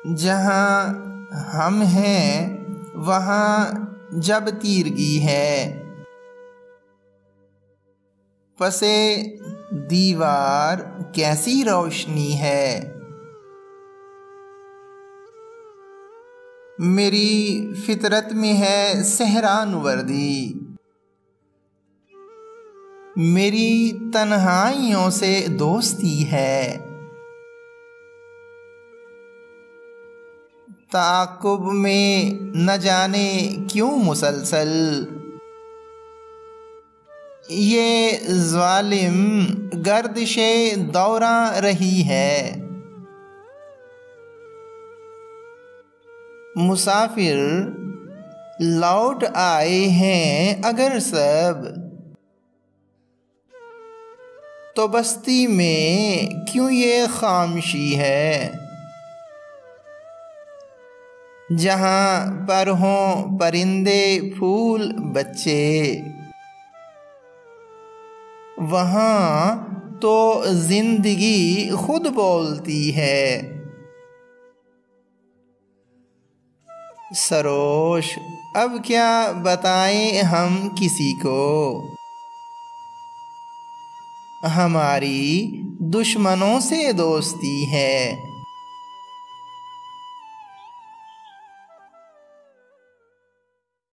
जहाँ हम हैं वहाँ जब तीरगी है, पसे दीवार कैसी रोशनी है। मेरी फितरत में है सहरानवर्दी, मेरी तन्हाइयों से दोस्ती है। ताक़ुब में न जाने क्यों मुसलसल ये ज़ालिम गर्दिशे दौरा रही है। मुसाफिर लौट आए हैं अगर सब, तो बस्ती में क्यों ये खामोशी है। जहाँ पर हों परिंदे फूल बच्चे, वहाँ तो जिंदगी खुद बोलती है। सरोश अब क्या बताएं हम किसी को, हमारी दुश्मनों से दोस्ती है।